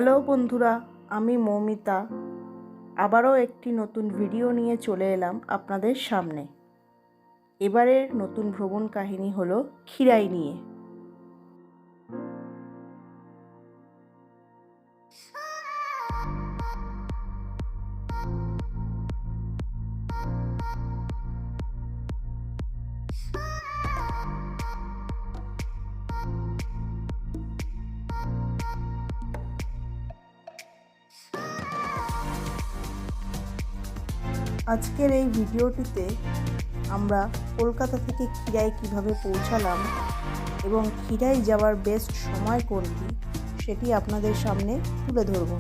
Hello বন্ধুরা, আমি মৌমিতা আবারও একটি নতুন ভিডিও নিয়ে চলে এলাম আপনাদের সামনে। এবারের নতুন ভ্রমণ কাহিনী হলো খিরাই নিয়ে। আজকের এই ভিডিওটিতে আমরা কলকাতা থেকে খিরাই কিভাবে পৌঁছালাম এবং খিরাই যাওয়ার বেস্ট সময় কোনটি সেটি আপনাদের সামনে তুলে ধরব।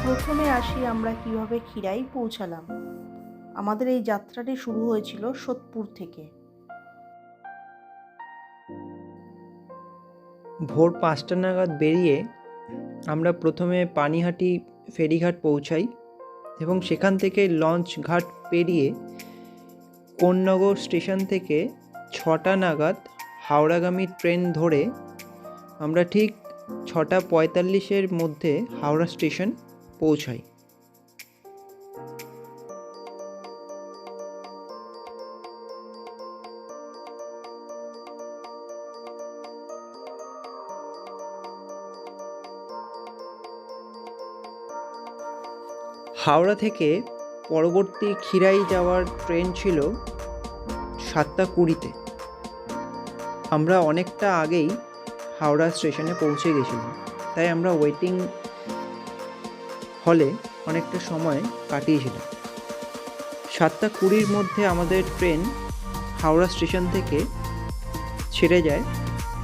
প্রথমে আসি আমরা কিভাবে খিরাই পৌঁছালাম। আমাদের এই যাত্রাটি শুরু হয়েছিল সোদপুর থেকে। ভোর 5টা নাগাদ বেরিয়ে আমরা প্রথমে পানিহাটি ফেরিঘাট পৌঁছাই এবং সেখান থেকে লঞ্চ ঘাট পেরিয়ে কোন্নগর স্টেশন থেকে 6টা নাগাদ হাওড়াগামী ট্রেন ধরে আমরা ঠিক 6:45-এর মধ্যে হাওড়া স্টেশন পৌঁছাই। হাওড়া থেকে পরবর্তী খিরাই যাওয়ার ট্রেন ছিল 7:20-তে। আমরা অনেকটা আগেই হাওড়া স্টেশনে পৌঁছে গেছিলাম, তাই আমরা ওয়েটিং হলে অনেকটা সময় কাটিয়েছিলাম। 7:20-র মধ্যে আমাদের ট্রেন হাওড়া স্টেশন থেকে ছেড়ে যায়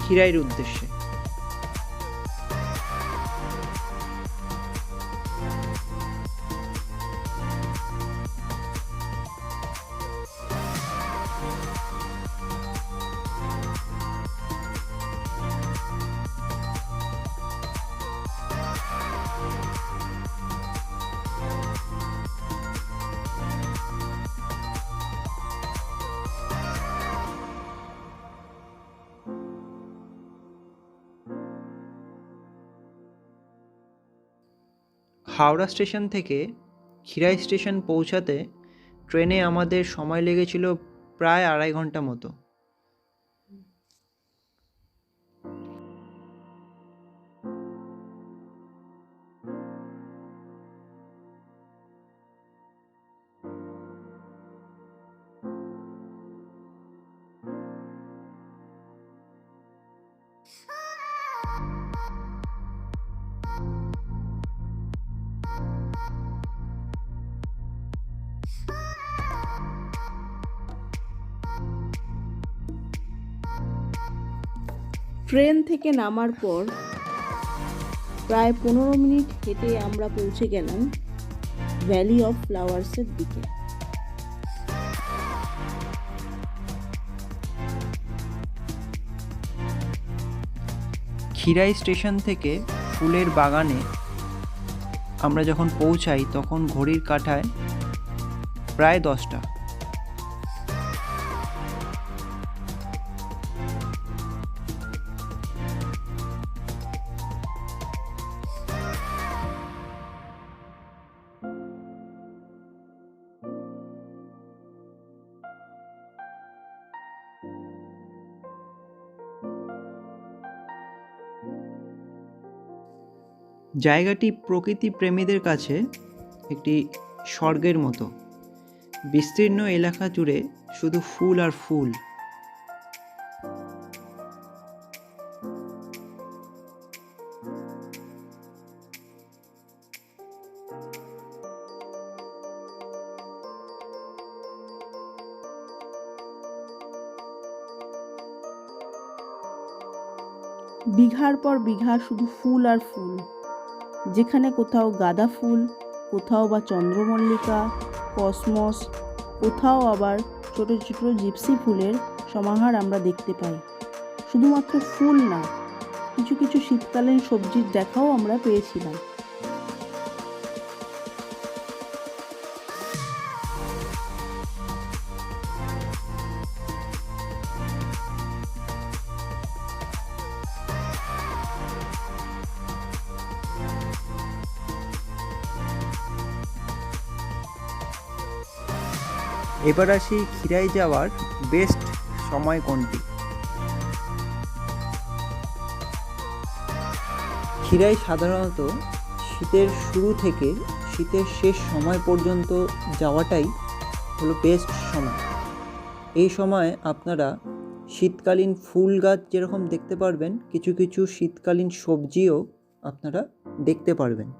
খিরাইয়ের উদ্দেশ্যে। হাওড়া স্টেশন থেকে খিরাই স্টেশন পৌঁছাতে ট্রেনে আমাদের সময় লেগেছিল প্রায় 2.5 ঘন্টা মতো। ট্রেন থেকে নামার পর প্রায় 15 মিনিট হেঁটে আমরা পৌঁছে গেলাম ভ্যালি অফ ফ্লাওয়ার্সের দিকে। খিরাই স্টেশন থেকে ফুলের বাগানে আমরা যখন পৌঁছাই তখন ঘড়ির কাঁটায় প্রায় 10টা। জায়গাটি প্রকৃতি প্রেমীদের কাছে একটি স্বর্গের মতো। বিস্তীর্ণ এলাকা জুড়ে শুধু ফুল আর ফুল। বিঘার পর বিঘা শুধু ফুল আর ফুল, যেখানে কোথাও গাঁদা ফুল, কোথাও বা চন্দ্রমল্লিকা, কসমস, কোথাও আবার ছোট ছোট জিপসি ফুলের সমাহার আমরা দেখতে পাই। শুধুমাত্র ফুল না, কিছু কিছু শীতকালীন সবজির দেখাও আমরা পেয়েছিলাম। এবার আসি খিরাই যাওয়ার বেস্ট সময় কোনটি। খিরাই সাধারণত শীতের শুরু থেকে শীতের শেষ সময় পর্যন্ত যাওয়াটাই হলো বেস্ট সময়। এই সময় আপনারা শীতকালীন ফুল গাছ যেরকম দেখতে পারবেন, কিছু কিছু শীতকালীন সবজিও আপনারা দেখতে পারবেন।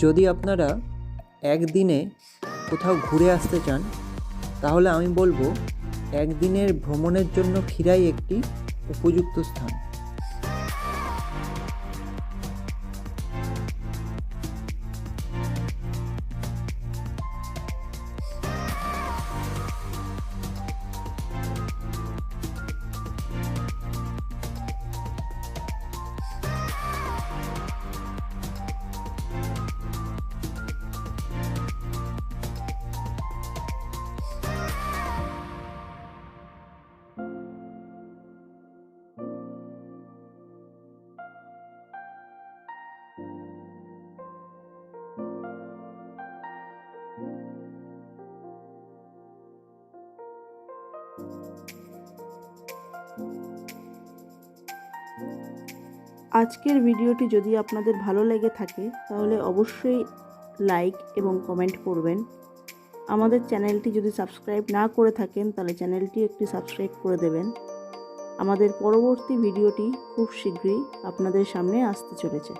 যদি আপনারা একদিনে কোথাও ঘুরে আসতে চান, তাহলে আমি বলবো একদিনের ভ্রমণের জন্য খিরাই একটি উপযুক্ত স্থান। আজকের ভিডিওটি যদি আপনাদের ভালো লেগে থাকে তাহলে অবশ্যই লাইক এবং কমেন্ট করবেন। আমাদের চ্যানেলটি যদি সাবস্ক্রাইব না করে থাকেন তাহলে চ্যানেলটি একটি সাবস্ক্রাইব করে দেবেন। আমাদের পরবর্তী ভিডিওটি খুব শীঘ্রই আপনাদের সামনে আসতে চলেছে।